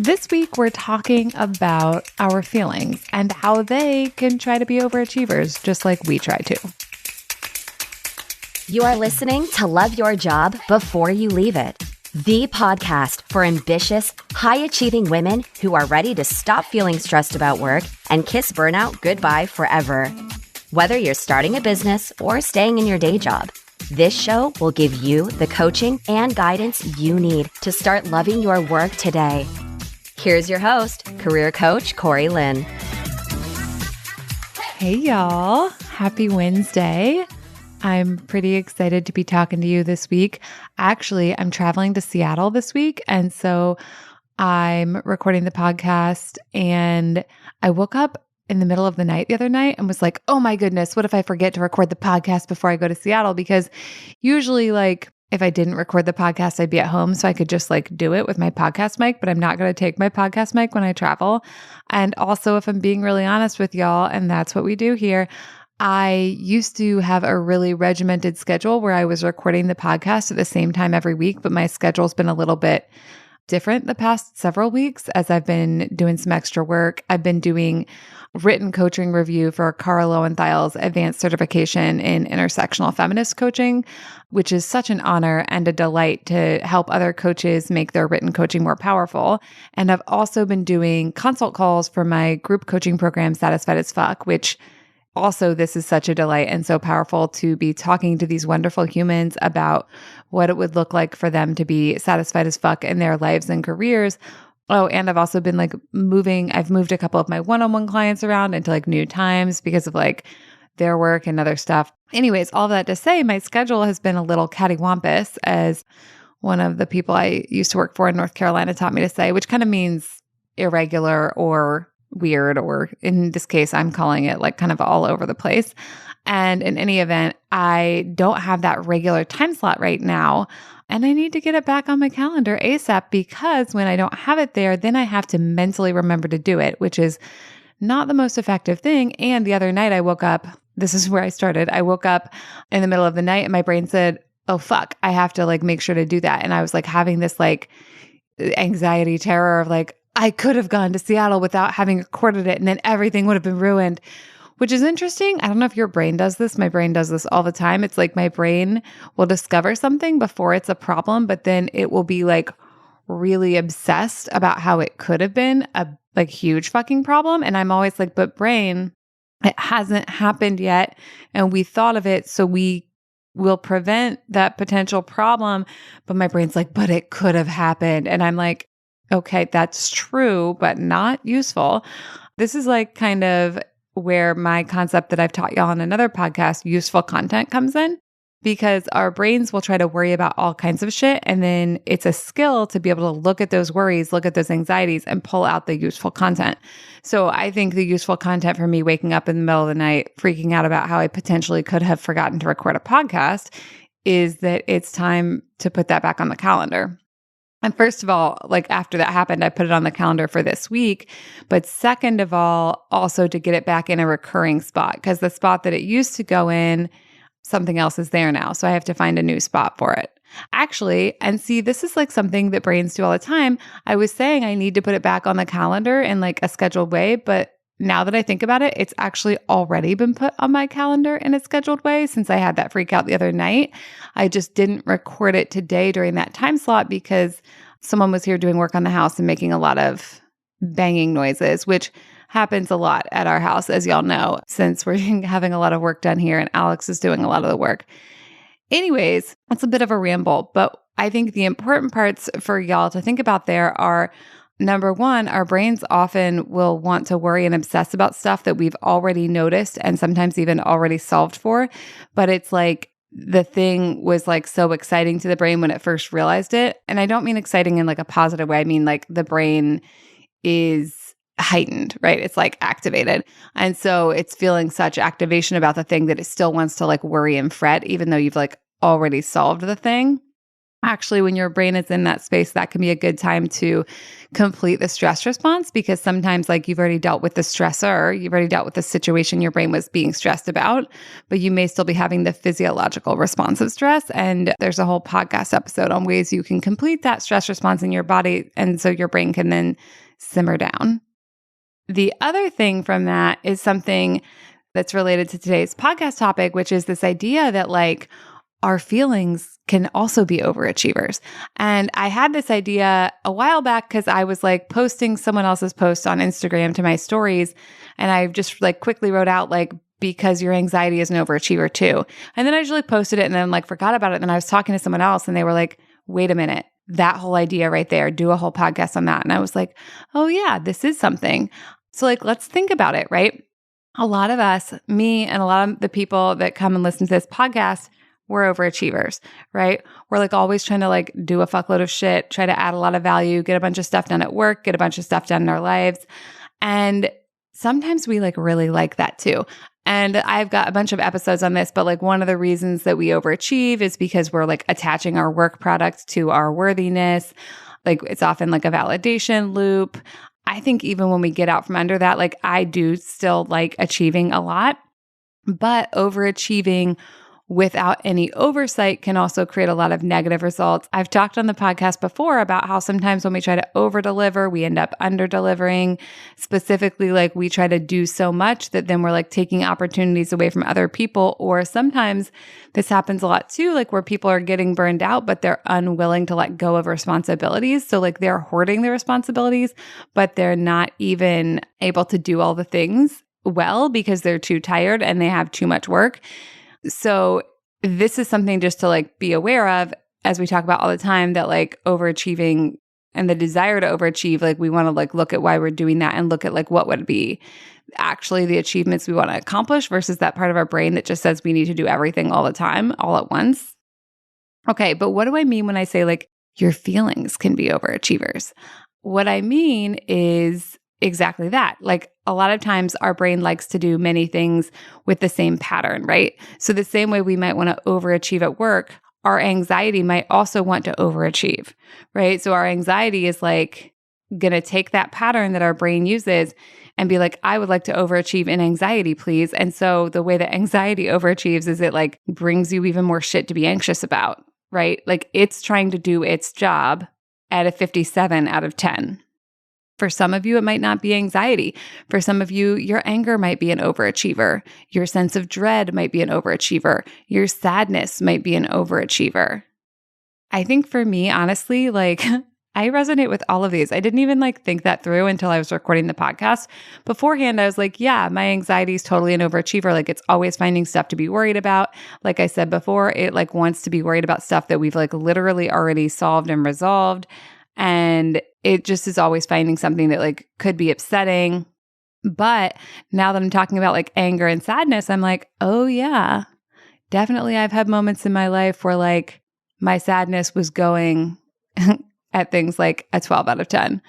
This week, we're talking about our feelings and how they can try to be overachievers, just like we try to. You are listening to Love Your Job Before You Leave It, the podcast for ambitious, high-achieving women who are ready to stop feeling stressed about work and kiss burnout goodbye forever. Whether you're starting a business or staying in your day job, this show will give you the coaching and guidance you need to start loving your work today. Here's your host, career coach Corey Lynn. Hey, y'all. Happy Wednesday. I'm pretty excited to be talking to you this week. Actually, I'm traveling to Seattle this week, and so I'm recording the podcast, and I woke up in the middle of the night the other night and was like, oh my goodness, what if I forget to record the podcast before I go to Seattle? Because usually, if I didn't record the podcast, I'd be at home, so I could just do it with my podcast mic, but I'm not going to take my podcast mic when I travel. And also, if I'm being really honest with y'all, and that's what we do here, I used to have a really regimented schedule where I was recording the podcast at the same time every week, but my schedule's been a little bit different the past several weeks as I've been doing some extra work. I've been doing written coaching review for Cara Lowenthal's advanced certification in intersectional feminist coaching, which is such an honor and a delight to help other coaches make their written coaching more powerful. And I've also been doing consult calls for my group coaching program, Satisfied as Fuck, which also, this is such a delight and so powerful to be talking to these wonderful humans about what it would look like for them to be satisfied as fuck in their lives and careers. Oh, and I've also been I've moved a couple of my one-on-one clients around into new times because of their work and other stuff. Anyways, all of that to say, my schedule has been a little cattywampus, as one of the people I used to work for in North Carolina taught me to say, which kind of means irregular or weird, or in this case, I'm calling it kind of all over the place. And in any event, I don't have that regular time slot right now. And I need to get it back on my calendar ASAP, because when I don't have it there, then I have to mentally remember to do it, which is not the most effective thing. And the other night I woke up, this is where I started. I woke up in the middle of the night and my brain said, oh, fuck, I have to make sure to do that. And I was having this anxiety terror of I could have gone to Seattle without having recorded it, and then everything would have been ruined, which is interesting. I don't know if your brain does this. My brain does this all the time. It's my brain will discover something before it's a problem, but then it will be really obsessed about how it could have been a huge fucking problem. And I'm always but brain, it hasn't happened yet. And we thought of it, so we will prevent that potential problem. But my brain's but it could have happened. And I'm okay, that's true, but not useful. This is kind of where my concept that I've taught y'all on another podcast, useful content, comes in, because our brains will try to worry about all kinds of shit. And then it's a skill to be able to look at those worries, look at those anxieties, and pull out the useful content. So I think the useful content for me waking up in the middle of the night, freaking out about how I potentially could have forgotten to record a podcast, is that it's time to put that back on the calendar. And first of all, after that happened, I put it on the calendar for this week. But second of all, also to get it back in a recurring spot, because the spot that it used to go in, something else is there now. So I have to find a new spot for it. Actually, and see, this is something that brains do all the time. I was saying I need to put it back on the calendar in a scheduled way, but now that I think about it, it's actually already been put on my calendar in a scheduled way since I had that freak out the other night. I just didn't record it today during that time slot because someone was here doing work on the house and making a lot of banging noises, which happens a lot at our house, as y'all know, since we're having a lot of work done here and Alex is doing a lot of the work. Anyways, that's a bit of a ramble, but I think the important parts for y'all to think about there are, number one, our brains often will want to worry and obsess about stuff that we've already noticed and sometimes even already solved for. But it's the thing was so exciting to the brain when it first realized it. And I don't mean exciting in a positive way. I mean the brain is heightened, right? It's activated. And so it's feeling such activation about the thing that it still wants to worry and fret, even though you've already solved the thing. Actually, when your brain is in that space, that can be a good time to complete the stress response, because sometimes like you've already dealt with the stressor, you've already dealt with the situation your brain was being stressed about, but you may still be having the physiological response of stress. And there's a whole podcast episode on ways you can complete that stress response in your body. And so your brain can then simmer down. The other thing from that is something that's related to today's podcast topic, which is this idea that like our feelings can also be overachievers. And I had this idea a while back because I was like posting someone else's post on Instagram to my stories. And I just like quickly wrote out like, because your anxiety is an overachiever too. And then I just like posted it and then like forgot about it. And then I was talking to someone else and they were like, wait a minute, that whole idea right there, do a whole podcast on that. And I was like, oh yeah, this is something. So like, let's think about it, right? A lot of us, me and a lot of the people that come and listen to this podcast, we're overachievers, right? We're like always trying to like do a fuckload of shit, try to add a lot of value, get a bunch of stuff done at work, get a bunch of stuff done in our lives. And sometimes we like really like that too. And I've got a bunch of episodes on this, but like one of the reasons that we overachieve is because we're like attaching our work product to our worthiness. Like it's often like a validation loop. I think even when we get out from under that, like I do still like achieving a lot, but overachieving without any oversight can also create a lot of negative results. I've talked on the podcast before about how sometimes when we try to over-deliver, we end up under-delivering. Specifically, like we try to do so much that then we're like taking opportunities away from other people. Or sometimes this happens a lot too, like where people are getting burned out, but they're unwilling to let go of responsibilities. So like they're hoarding their responsibilities, but they're not even able to do all the things well because they're too tired and they have too much work. So this is something just to like be aware of as we talk about all the time, that like overachieving and the desire to overachieve, like we want to like look at why we're doing that and look at like what would be actually the achievements we want to accomplish versus that part of our brain that just says we need to do everything all the time, all at once. Okay, but what do I mean when I say like your feelings can be overachievers? What I mean is exactly that. Like a lot of times our brain likes to do many things with the same pattern, right? So the same way we might want to overachieve at work, our anxiety might also want to overachieve, right? So our anxiety is like going to take that pattern that our brain uses and be like, I would like to overachieve in anxiety, please. And so the way that anxiety overachieves is it like brings you even more shit to be anxious about, right? Like it's trying to do its job at a 57 out of 10. For some of you, it might not be anxiety. For some of you, your anger might be an overachiever. Your sense of dread might be an overachiever. Your sadness might be an overachiever. I think for me, honestly, like I resonate with all of these. I didn't even like think that through until I was recording the podcast. Beforehand, I was like, yeah, my anxiety is totally an overachiever. Like it's always finding stuff to be worried about. Like I said before, it like wants to be worried about stuff that we've like literally already solved and resolved. And it just is always finding something that like could be upsetting. But now that I'm talking about like anger and sadness, I'm like, oh yeah, definitely I've had moments in my life where like my sadness was going at things like a 12 out of 10.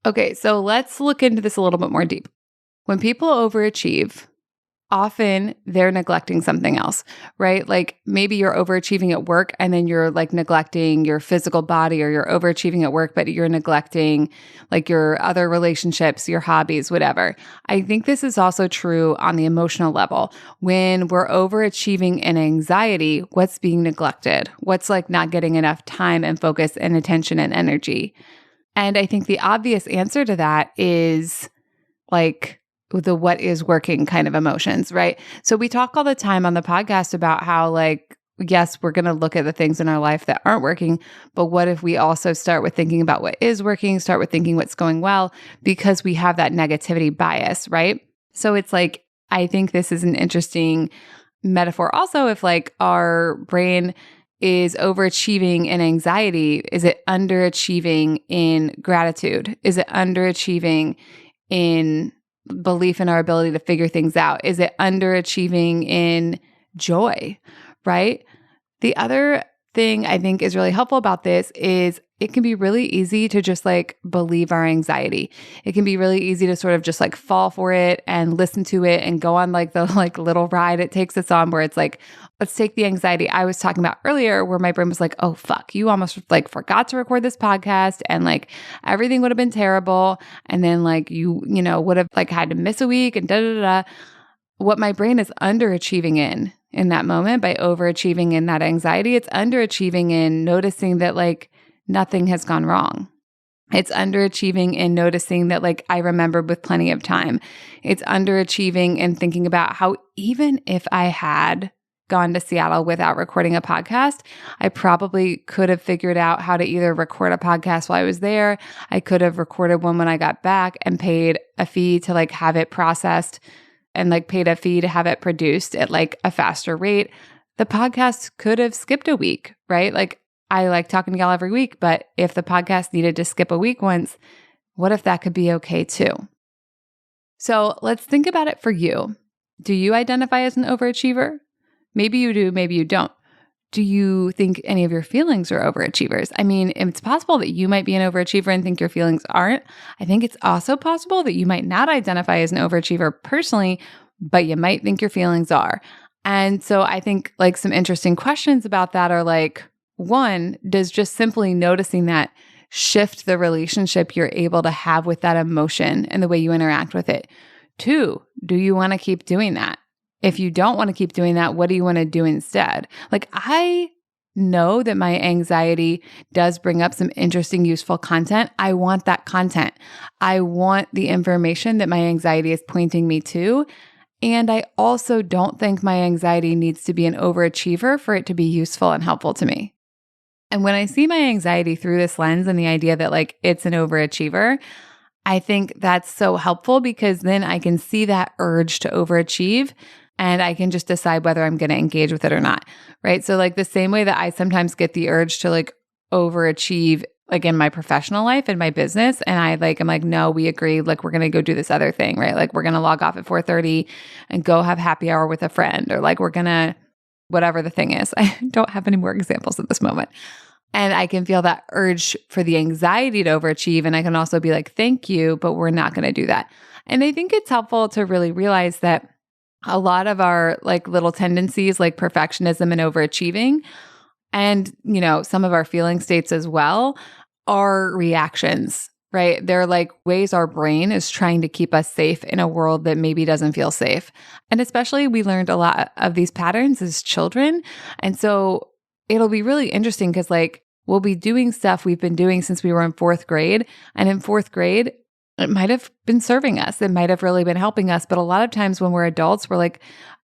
Okay, so let's look into this a little bit more deep. When people overachieve, often they're neglecting something else, right? Like maybe you're overachieving at work and then you're like neglecting your physical body, or you're overachieving at work, but you're neglecting like your other relationships, your hobbies, whatever. I think this is also true on the emotional level. When we're overachieving in anxiety, what's being neglected? What's like not getting enough time and focus and attention and energy? And I think the obvious answer to that is like the what is working kind of emotions, right? So we talk all the time on the podcast about how like, yes, we're going to look at the things in our life that aren't working, but what if we also start with thinking about what is working, start with thinking what's going well, because we have that negativity bias, right? So it's like, I think this is an interesting metaphor also. If like our brain is overachieving in anxiety, is it underachieving in gratitude? Is it underachieving in belief in our ability to figure things out? Is it underachieving in joy, right? The other thing I think is really helpful about this is it can be really easy to just like believe our anxiety. It can be really easy to sort of just like fall for it and listen to it and go on like the like little ride it takes us on where it's like, let's take the anxiety I was talking about earlier where my brain was like, oh, fuck, you almost like forgot to record this podcast and like everything would have been terrible. And then like you would have like had to miss a week and da da da. What my brain is underachieving in that moment by overachieving in that anxiety, it's underachieving in noticing that like nothing has gone wrong. It's underachieving in noticing that like I remembered with plenty of time. It's underachieving in thinking about how even if I had gone to Seattle without recording a podcast, I probably could have figured out how to either record a podcast while I was there. I could have recorded one when I got back and paid a fee to like have it processed and like paid a fee to have it produced at like a faster rate. The podcast could have skipped a week, right? Like I like talking to y'all every week, but if the podcast needed to skip a week once, what if that could be okay too? So let's think about it for you. Do you identify as an overachiever? Maybe you do, maybe you don't. Do you think any of your feelings are overachievers? I mean, it's possible that you might be an overachiever and think your feelings aren't. I think it's also possible that you might not identify as an overachiever personally, but you might think your feelings are. And so I think like some interesting questions about that are like, one, does just simply noticing that shift the relationship you're able to have with that emotion and the way you interact with it? Two, do you want to keep doing that? If you don't want to keep doing that, what do you want to do instead? Like I know that my anxiety does bring up some interesting, useful content. I want that content. I want the information that my anxiety is pointing me to. And I also don't think my anxiety needs to be an overachiever for it to be useful and helpful to me. And when I see my anxiety through this lens and the idea that like it's an overachiever, I think that's so helpful because then I can see that urge to overachieve and I can just decide whether I'm going to engage with it or not, right? So like the same way that I sometimes get the urge to like overachieve like in my professional life and my business, and I'm like, no, we agree, like we're going to go do this other thing, right? Like we're going to log off at 4:30 and go have happy hour with a friend, or like we're going to whatever the thing is. I don't have any more examples at this moment. And I can feel that urge for the anxiety to overachieve. And I can also be like, thank you, but we're not going to do that. And I think it's helpful to really realize that a lot of our like little tendencies like perfectionism and overachieving and, some of our feeling states as well are reactions, right? They're like ways our brain is trying to keep us safe in a world that maybe doesn't feel safe. And especially we learned a lot of these patterns as children. And so it'll be really interesting because like we'll be doing stuff we've been doing since we were in fourth grade. And in fourth grade, it might have been serving us. It might have really been helping us. But a lot of times when we're adults, we're like,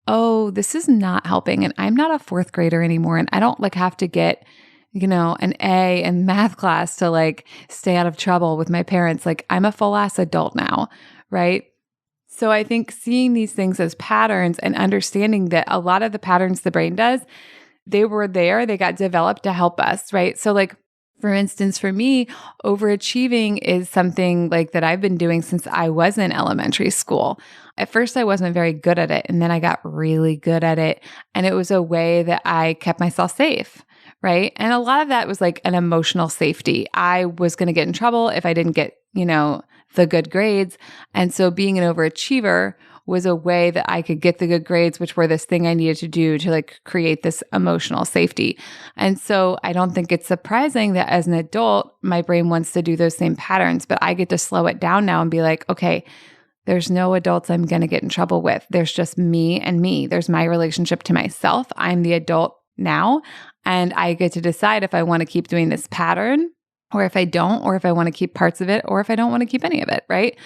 oh, this is not helping. And I'm not a fourth grader anymore. And I don't like have to get, an A in math class to like stay out of trouble with my parents. Like I'm a full ass adult now, right? So I think seeing these things as patterns and understanding that a lot of the patterns the brain does, they were there, they got developed to help us, right? So like, for instance, for me, overachieving is something like that I've been doing since I was in elementary school. At first, I wasn't very good at it, and then I got really good at it. And it was a way that I kept myself safe, right? And a lot of that was like an emotional safety. I was going to get in trouble if I didn't get, the good grades. And so being an overachiever was a way that I could get the good grades, which were this thing I needed to do to like create this emotional safety. And so I don't think it's surprising that as an adult, my brain wants to do those same patterns, but I get to slow it down now and be like, okay, there's no adults I'm going to get in trouble with. There's just me and me. There's my relationship to myself. I'm the adult now, and I get to decide if I want to keep doing this pattern or if I don't, or if I want to keep parts of it, or if I don't want to keep any of it, right?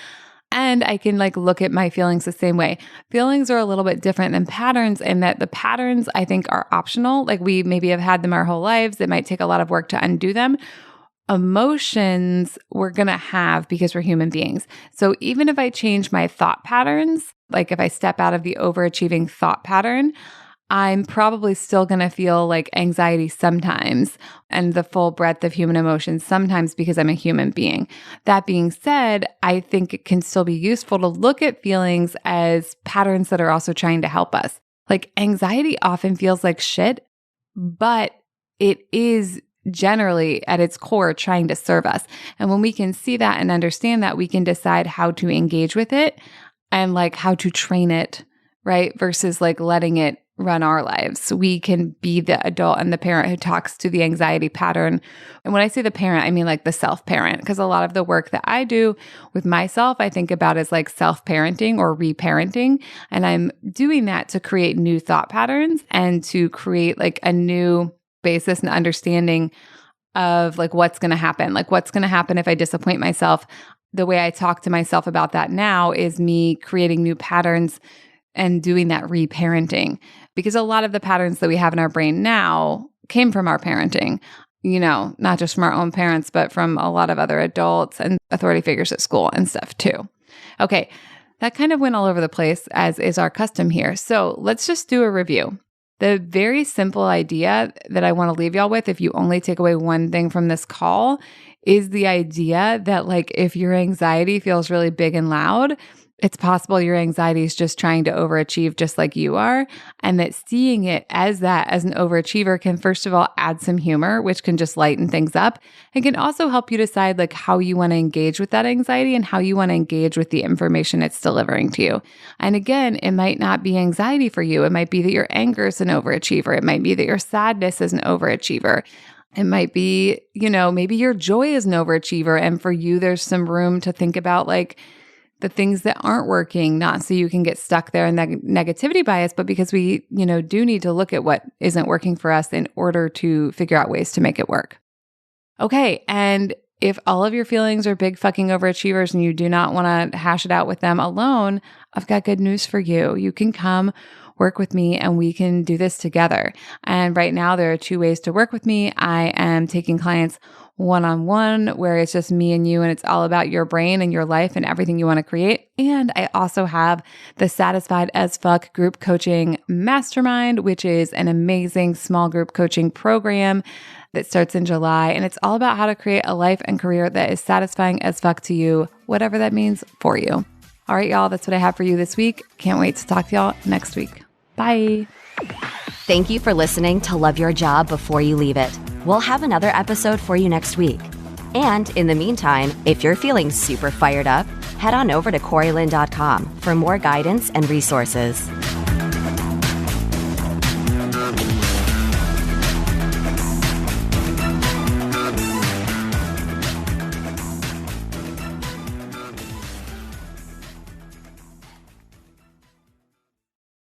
And I can like look at my feelings the same way. Feelings are a little bit different than patterns in that the patterns I think are optional. Like we maybe have had them our whole lives. It might take a lot of work to undo them. Emotions we're going to have because we're human beings. So even if I change my thought patterns, like if I step out of the overachieving thought pattern, I'm probably still going to feel like anxiety sometimes and the full breadth of human emotions sometimes because I'm a human being. That being said, I think it can still be useful to look at feelings as patterns that are also trying to help us. Like anxiety often feels like shit, but it is generally at its core trying to serve us. And when we can see that and understand that, we can decide how to engage with it and like how to train it, right? Versus like letting it run our lives. So we can be the adult and the parent who talks to the anxiety pattern. And when I say the parent, I mean like the self-parent, because a lot of the work that I do with myself, I think about as like self-parenting or reparenting. And I'm doing that to create new thought patterns and to create like a new basis and understanding of like what's going to happen. Like what's going to happen if I disappoint myself. The way I talk to myself about that now is me creating new patterns and doing that reparenting. Because a lot of the patterns that we have in our brain now came from our parenting, you know, not just from our own parents, but from a lot of other adults and authority figures at school and stuff too. Okay, that kind of went all over the place, as is our custom here. So let's just do a review. The very simple idea that I want to leave y'all with, if you only take away one thing from this call, is the idea that like if your anxiety feels really big and loud, it's possible your anxiety is just trying to overachieve just like you are, and that seeing it as that, as an overachiever, can first of all add some humor, which can just lighten things up, and can also help you decide like how you want to engage with that anxiety and how you want to engage with the information it's delivering to you. And again, it might not be anxiety for you. It might be that your anger is an overachiever. It might be that your sadness is an overachiever. It might be, you know, maybe your joy is an overachiever. And for you, there's some room to think about like the things that aren't working, not so you can get stuck there in that negativity bias, but because we, you know, do need to look at what isn't working for us in order to figure out ways to make it work. Okay. And if all of your feelings are big fucking overachievers and you do not want to hash it out with them alone, I've got good news for you. You can come work with me and we can do this together. And right now there are 2 ways to work with me. I am taking clients one-on-one where it's just me and you and it's all about your brain and your life and everything you want to create. And I also have the Satisfied as Fuck group coaching mastermind, which is an amazing small group coaching program that starts in July. And it's all about how to create a life and career that is satisfying as fuck to you, whatever that means for you. All right, y'all, that's what I have for you this week. Can't wait to talk to y'all next week. Bye. Thank you for listening to Love Your Job Before You Leave It. We'll have another episode for you next week. And in the meantime, if you're feeling super fired up, head on over to CoreyLynn.com for more guidance and resources.